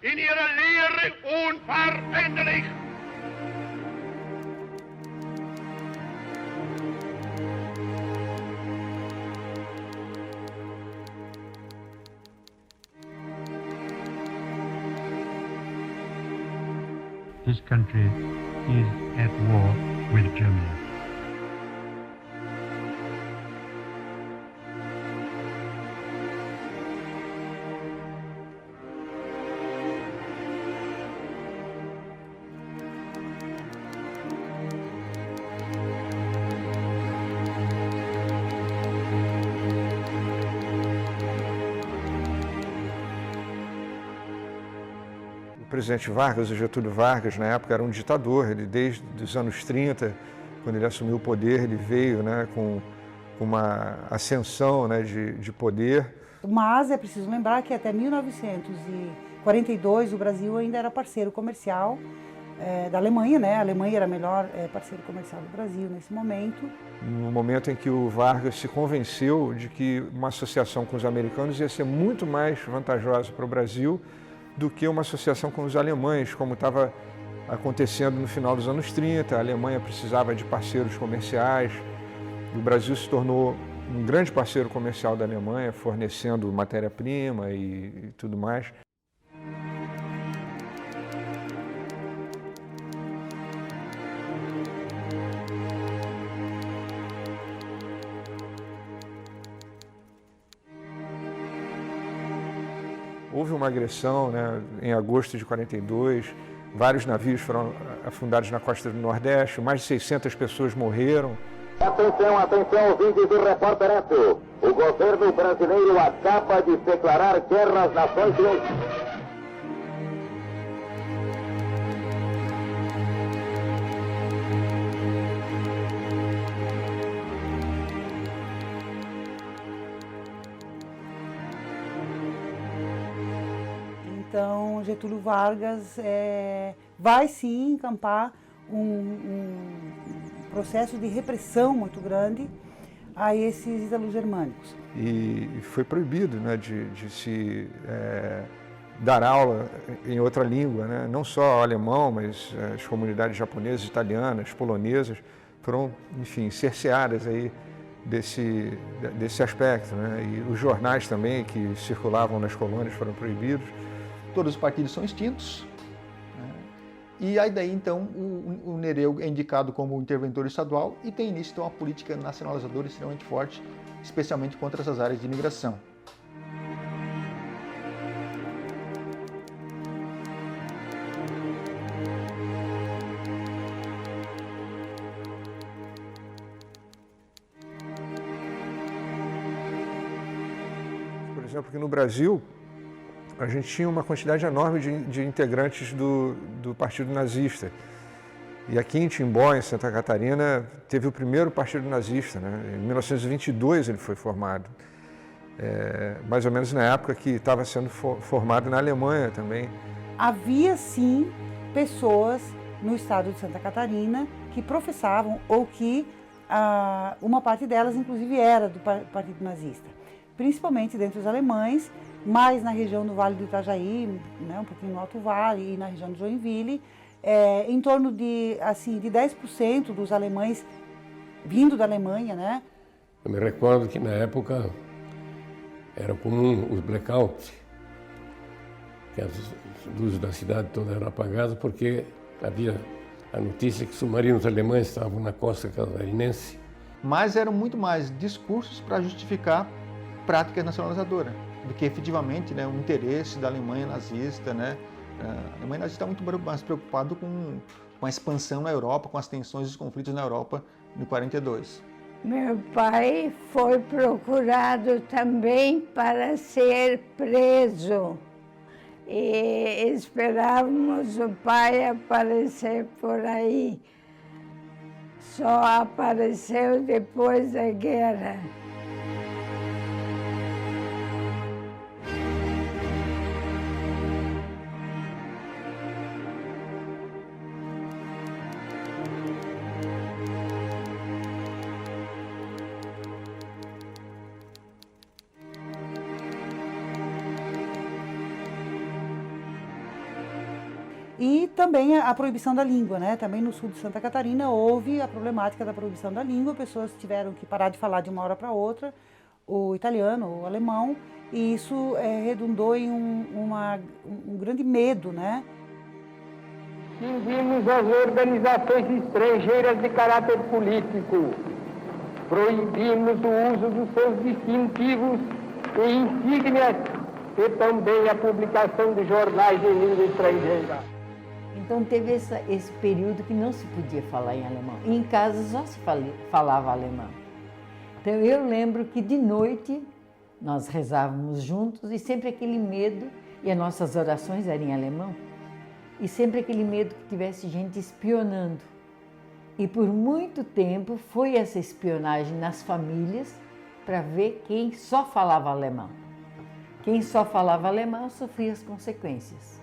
in ihrer Lehre unveränderlich. This country is at war with Germany. O presidente Vargas, o Getúlio Vargas, na época era um ditador. Ele, desde os anos 30, quando ele assumiu o poder, ele veio, né, com uma ascensão, né, de poder. Mas é preciso lembrar que até 1942 o Brasil ainda era parceiro comercial da Alemanha, né? A Alemanha era o melhor parceiro comercial do Brasil nesse momento. No momento em que o Vargas se convenceu de que uma associação com os americanos ia ser muito mais vantajosa para o Brasil do que uma associação com os alemães, como estava acontecendo no final dos anos 30. A Alemanha precisava de parceiros comerciais e o Brasil se tornou um grande parceiro comercial da Alemanha, fornecendo matéria-prima e tudo mais. Houve uma agressão, né, em agosto de 42, vários navios foram afundados na costa do Nordeste, mais de 600 pessoas morreram. Atenção, atenção, ouvintes do Repórter Eto. O governo brasileiro acaba de declarar guerra às Nações Unidas. Então, Getúlio Vargas vai sim encampar um processo de repressão muito grande a esses italo-germânicos. E foi proibido, né, de se dar aula em outra língua, né? Não só alemão, mas as comunidades japonesas, italianas, polonesas foram, enfim, cerceadas aí desse aspecto, né? E os jornais também que circulavam nas colônias foram proibidos. Todos os partidos são extintos, né? E aí daí então o Nereu é indicado como interventor estadual e tem início então uma política nacionalizadora extremamente forte, especialmente contra essas áreas de imigração. Por exemplo, que no Brasil a gente tinha uma quantidade enorme de integrantes do Partido Nazista. E aqui em Timbó, em Santa Catarina, teve o primeiro Partido Nazista, né? Em 1922 ele foi formado. Mais ou menos na época que estava sendo formado na Alemanha também. Havia sim pessoas no estado de Santa Catarina que professavam ou que uma parte delas inclusive era do Partido Nazista. Principalmente dentre os alemães, mais na região do Vale do Itajaí, né, um pouquinho no Alto Vale e na região de Joinville, em torno de 10% dos alemães vindo da Alemanha, né? Eu me recordo que na época era comum os blackouts, que as luzes da cidade toda eram apagadas porque havia a notícia que submarinos alemães estavam na costa catarinense. Mas eram muito mais discursos para justificar práticas nacionalizadoras do que efetivamente, né, o interesse da Alemanha nazista, né? A Alemanha nazista está muito mais preocupada com a expansão na Europa, com as tensões e os conflitos na Europa em 42. Meu pai foi procurado também para ser preso e esperávamos o pai aparecer por aí. Só apareceu depois da guerra. E também a proibição da língua, né? Também no sul de Santa Catarina houve a problemática da proibição da língua, pessoas tiveram que parar de falar de uma hora para outra o italiano, o alemão, e isso redundou em um grande medo, né? Exigimos às organizações estrangeiras de caráter político, proibimos o uso dos seus distintivos e insígnias e também a publicação de jornais em língua estrangeira. Então teve esse período que não se podia falar em alemão. E em casa só se falava alemão. Então eu lembro que de noite nós rezávamos juntos e sempre aquele medo, e as nossas orações eram em alemão, e sempre aquele medo que tivesse gente espionando. E por muito tempo foi essa espionagem nas famílias para ver quem só falava alemão. Quem só falava alemão sofria as consequências.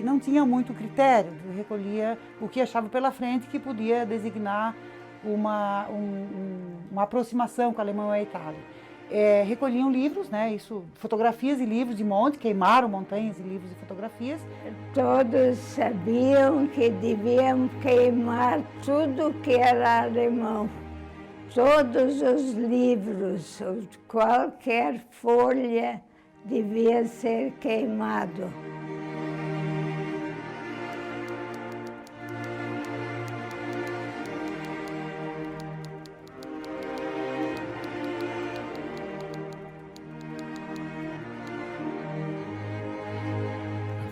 Não tinha muito critério, recolhia o que achava pela frente que podia designar uma aproximação com a Alemanha e a Itália. Recolhiam livros, né, fotografias e livros de monte, queimaram montanhas de livros e fotografias. Todos sabiam que deviam queimar tudo que era alemão, todos os livros, qualquer folha devia ser queimado.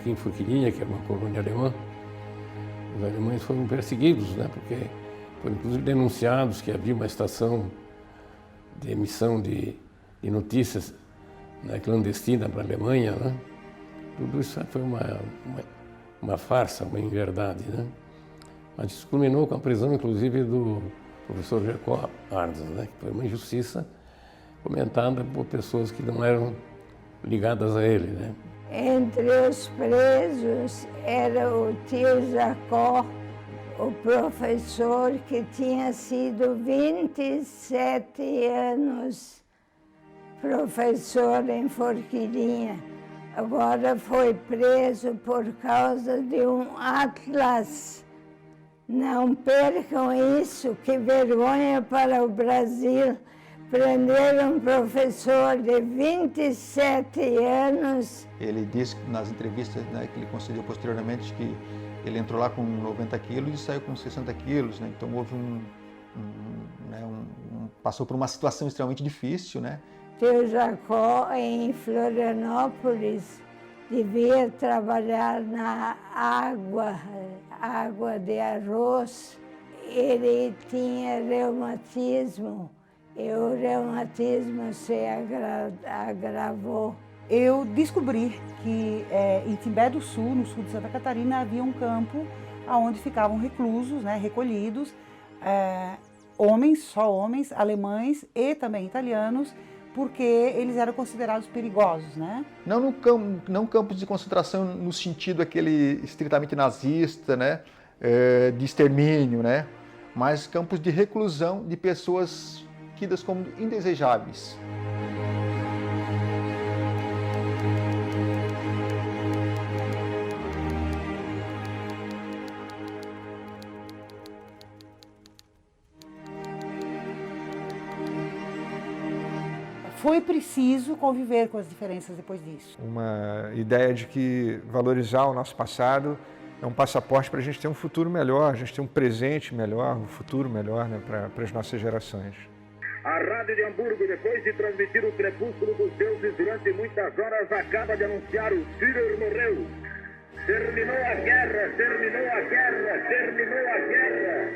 Em Forquilinha, que era uma colônia alemã, os alemães foram perseguidos, né? Porque foram inclusive denunciados que havia uma estação de emissão de notícias, né, clandestina para a Alemanha, né? Tudo isso foi uma farsa, uma inverdade, né? Mas isso culminou com a prisão, inclusive, do professor Jacob Arndt, né? Que foi uma injustiça comentada por pessoas que não eram ligadas a ele, né? Entre os presos era o tio Jacó, o professor que tinha sido 27 anos professor em Forquilinha. Agora foi preso por causa de um atlas. Não percam isso, que vergonha para o Brasil. Prenderam um professor de 27 anos. Ele disse nas entrevistas, né, que ele concedeu posteriormente que ele entrou lá com 90 quilos e saiu com 60 quilos. Né? Então houve passou por uma situação extremamente difícil, né? Tio Jacó, em Florianópolis, devia trabalhar na água de arroz. Ele tinha reumatismo. E o reumatismo se agravou. Eu descobri que em Timbé do Sul, no sul de Santa Catarina, havia um campo onde ficavam reclusos, né, recolhidos, homens, só homens, alemães e também italianos, porque eles eram considerados perigosos, né? Não campos de concentração no sentido aquele estritamente nazista, né, de extermínio, né, mas campos de reclusão de pessoas tidas como indesejáveis. Foi preciso conviver com as diferenças depois disso. Uma ideia de que valorizar o nosso passado é um passaporte para a gente ter um futuro melhor, a gente ter um presente melhor, um futuro melhor, né, para as nossas gerações. A Rádio de Hamburgo, depois de transmitir o crepúsculo dos deuses durante muitas horas, acaba de anunciar: o Führer morreu. Terminou a guerra, terminou a guerra, terminou a guerra.